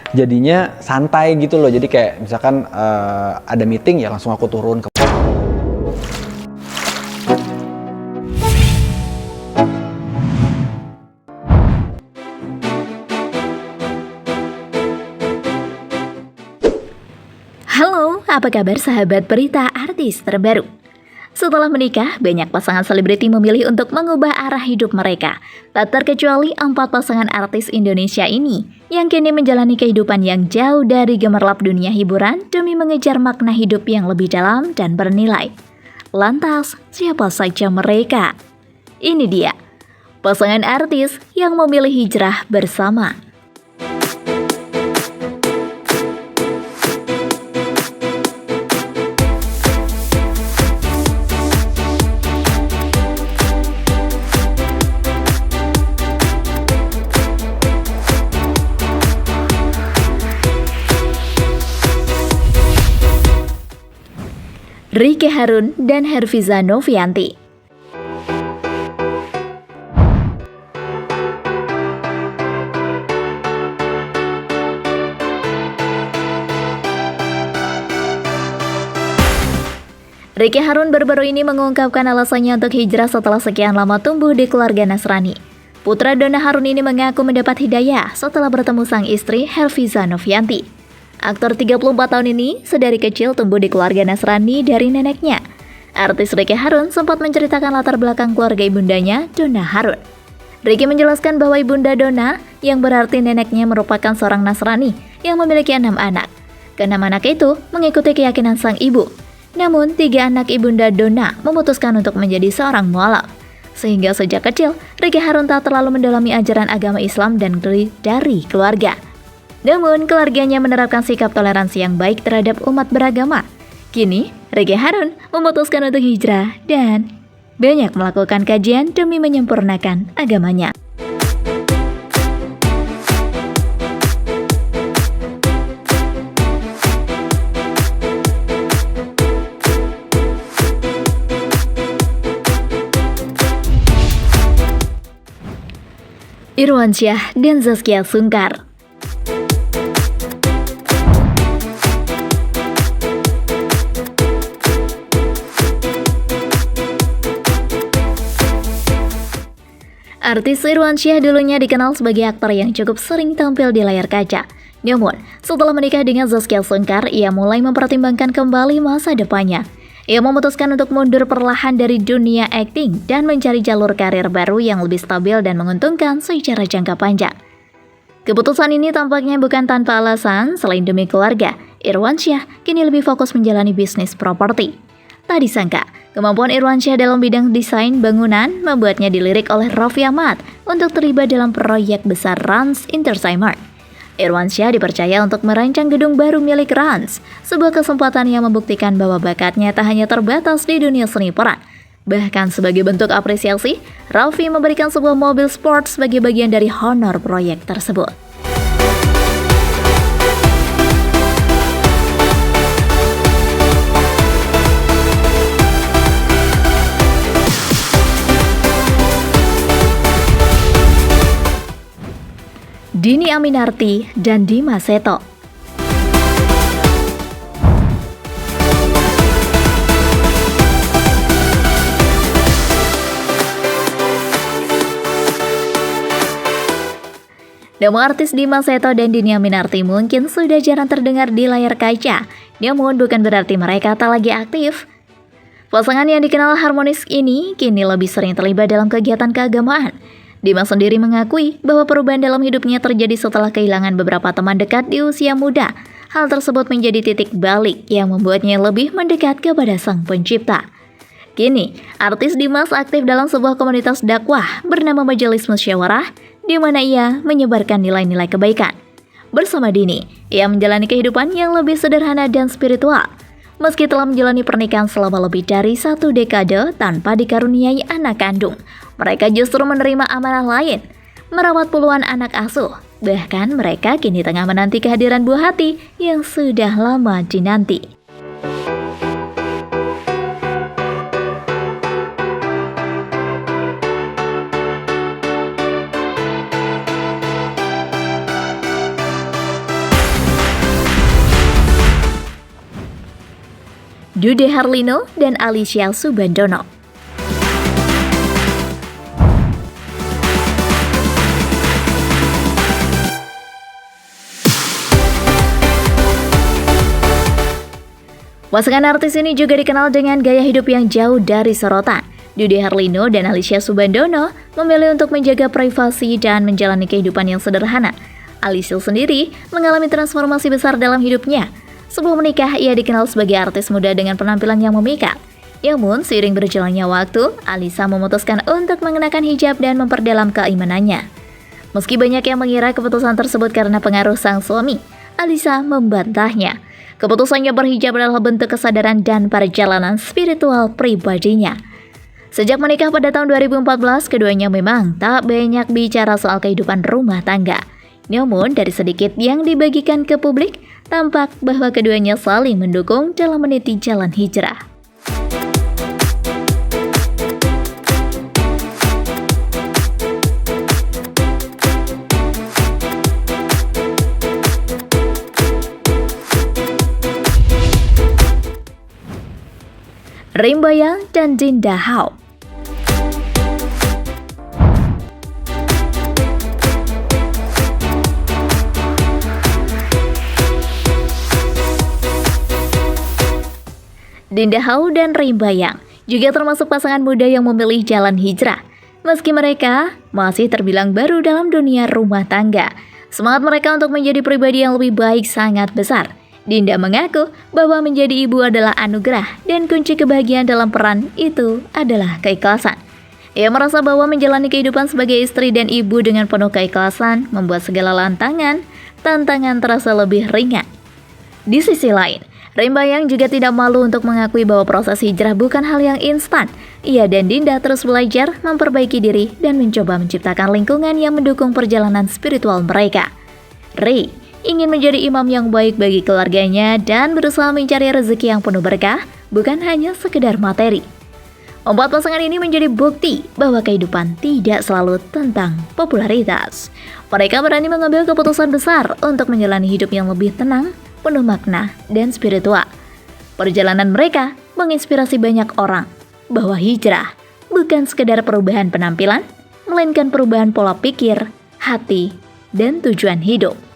jadinya santai gitu loh. Jadi kayak misalkan ada meeting ya langsung aku turun ke. Halo, apa kabar sahabat berita artis terbaru? Setelah menikah, banyak pasangan selebriti memilih untuk mengubah arah hidup mereka. Tak terkecuali 4 pasangan artis Indonesia ini, yang kini menjalani kehidupan yang jauh dari gemerlap dunia hiburan demi mengejar makna hidup yang lebih dalam dan bernilai. Lantas, siapa saja mereka? Ini dia, pasangan artis yang memilih hijrah bersama. Ricky Harun dan Herfiza Novianti. Ricky Harun baru-baru ini mengungkapkan alasannya untuk hijrah setelah sekian lama tumbuh di keluarga Nasrani. Putra Donna Harun ini mengaku mendapat hidayah setelah bertemu sang istri Herfiza Novianti. Aktor 34 tahun ini sedari kecil tumbuh di keluarga Nasrani dari neneknya. Artis Ricky Harun sempat menceritakan latar belakang keluarga ibundanya, Donna Harun. Ricky menjelaskan bahwa ibunda Donna, yang berarti neneknya merupakan seorang Nasrani yang memiliki 6 anak. Ke-6 anak itu mengikuti keyakinan sang ibu. Namun, 3 anak ibunda Donna memutuskan untuk menjadi seorang mualaf. Sehingga sejak kecil, Ricky Harun tak terlalu mendalami ajaran agama Islam dan dari keluarga. Namun, keluarganya menerapkan sikap toleransi yang baik terhadap umat beragama. Kini, Ricky Harun memutuskan untuk hijrah dan banyak melakukan kajian demi menyempurnakan agamanya. Irwansyah dan Zaskia Sungkar. Artis Irwansyah dulunya dikenal sebagai aktor yang cukup sering tampil di layar kaca. Namun, setelah menikah dengan Zaskia Sungkar, ia mulai mempertimbangkan kembali masa depannya. Ia memutuskan untuk mundur perlahan dari dunia akting dan mencari jalur karir baru yang lebih stabil dan menguntungkan secara jangka panjang. Keputusan ini tampaknya bukan tanpa alasan. Selain demi keluarga, Irwansyah kini lebih fokus menjalani bisnis properti. Tak disangka, kemampuan Irwansyah dalam bidang desain bangunan membuatnya dilirik oleh Raffi Ahmad untuk terlibat dalam proyek besar Rans Entertainment. Irwansyah dipercaya untuk merancang gedung baru milik Rans, sebuah kesempatan yang membuktikan bahwa bakatnya tak hanya terbatas di dunia seni peran. Bahkan sebagai bentuk apresiasi, Raffi memberikan sebuah mobil sport sebagai bagian dari honor proyek tersebut. Dhini Aminarti dan Dimas Seto. Nama artis Dimas Seto dan Dhini Aminarti mungkin sudah jarang terdengar di layar kaca, namun bukan berarti mereka tak lagi aktif. Pasangan yang dikenal harmonis ini kini lebih sering terlibat dalam kegiatan keagamaan. Dimas sendiri mengakui bahwa perubahan dalam hidupnya terjadi setelah kehilangan beberapa teman dekat di usia muda. Hal tersebut menjadi titik balik yang membuatnya lebih mendekat kepada Sang Pencipta. Kini, artis Dimas aktif dalam sebuah komunitas dakwah bernama Majelis Musyawarah, di mana ia menyebarkan nilai-nilai kebaikan. Bersama Dhini, ia menjalani kehidupan yang lebih sederhana dan spiritual. Meski telah menjalani pernikahan selama lebih dari 1 dekade tanpa dikaruniai anak kandung, mereka justru menerima amanah lain, merawat puluhan anak asuh. Bahkan mereka kini tengah menanti kehadiran buah hati yang sudah lama dinanti. Dude Harlino dan Alicia Subandono. Pasangan artis ini juga dikenal dengan gaya hidup yang jauh dari sorotan. Dude Harlino dan Alicia Subandono memilih untuk menjaga privasi dan menjalani kehidupan yang sederhana. Alicia sendiri mengalami transformasi besar dalam hidupnya. Sebelum menikah, ia dikenal sebagai artis muda dengan penampilan yang memikat. Namun, seiring berjalannya waktu, Alicia memutuskan untuk mengenakan hijab dan memperdalam keimanannya. Meski banyak yang mengira keputusan tersebut karena pengaruh sang suami, Alicia membantahnya. Keputusannya berhijab adalah bentuk kesadaran dan perjalanan spiritual pribadinya. Sejak menikah pada tahun 2014, keduanya memang tak banyak bicara soal kehidupan rumah tangga. Namun, dari sedikit yang dibagikan ke publik, tampak bahwa keduanya saling mendukung dalam meniti jalan hijrah. Rim Bayang dan Dinda Hao. Dinda Hao dan Rim Bayang juga termasuk pasangan muda yang memilih jalan hijrah. Meski mereka masih terbilang baru dalam dunia rumah tangga, semangat mereka untuk menjadi pribadi yang lebih baik sangat besar. Dinda mengaku bahwa menjadi ibu adalah anugerah dan kunci kebahagiaan dalam peran itu adalah keikhlasan. Ia merasa bahwa menjalani kehidupan sebagai istri dan ibu dengan penuh keikhlasan membuat segala tantangan terasa lebih ringan. Di sisi lain, Rim Bayang juga tidak malu untuk mengakui bahwa proses hijrah bukan hal yang instan. Ia dan Dinda terus belajar, memperbaiki diri, dan mencoba menciptakan lingkungan yang mendukung perjalanan spiritual mereka. Ri ingin menjadi imam yang baik bagi keluarganya dan berusaha mencari rezeki yang penuh berkah, bukan hanya sekedar materi. Empat pasangan ini menjadi bukti bahwa kehidupan tidak selalu tentang popularitas. Mereka berani mengambil keputusan besar untuk menjalani hidup yang lebih tenang, penuh makna, dan spiritual. Perjalanan mereka menginspirasi banyak orang bahwa hijrah bukan sekedar perubahan penampilan, melainkan perubahan pola pikir, hati, dan tujuan hidup.